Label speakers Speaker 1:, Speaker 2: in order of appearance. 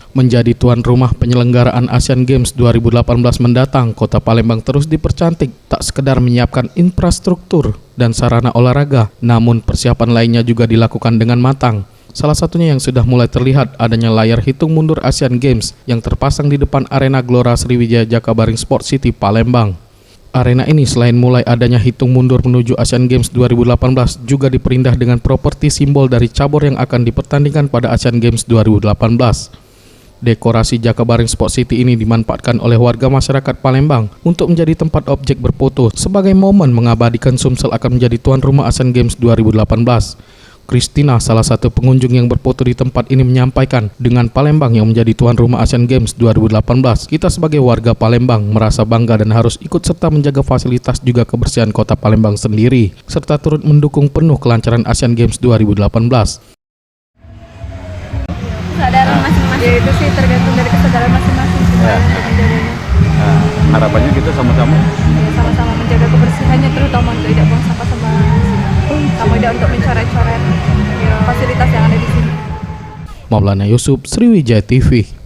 Speaker 1: Menjadi tuan rumah penyelenggaraan Asian Games 2018 mendatang, Kota Palembang terus dipercantik, tak sekedar menyiapkan infrastruktur dan sarana olahraga, namun persiapan lainnya juga dilakukan dengan matang. Salah satunya yang sudah mulai terlihat adanya layar hitung mundur Asian Games yang terpasang di depan arena Gelora Sriwijaya Jakabaring Sport City Palembang. Arena ini selain mulai adanya hitung mundur menuju Asian Games 2018 juga diperindah dengan properti simbol dari cabur yang akan dipertandingkan pada Asian Games 2018. Dekorasi Jakabaring Sport City ini dimanfaatkan oleh warga masyarakat Palembang untuk menjadi tempat objek berfoto sebagai momen mengabadikan Sumsel akan menjadi tuan rumah Asian Games 2018. Christina, salah satu pengunjung yang berfoto di tempat ini, menyampaikan, dengan Palembang yang menjadi tuan rumah Asian Games 2018, kita sebagai warga Palembang merasa bangga dan harus ikut serta menjaga fasilitas juga kebersihan kota Palembang sendiri, serta turut mendukung penuh kelancaran Asian Games 2018.
Speaker 2: Kesadaran masing-masing. Ya itu sih tergantung dari kesadaran masing-masing sih untuk menjaganya.
Speaker 3: Harapannya kita sama-sama
Speaker 2: Ya, sama-sama menjaga kebersihannya, terutama untuk tidak buang sampah sembarangan. Sama tidak untuk mencoret-coret fasilitas yang ada di sini.
Speaker 1: Maulana Yusuf, Sriwijaya TV.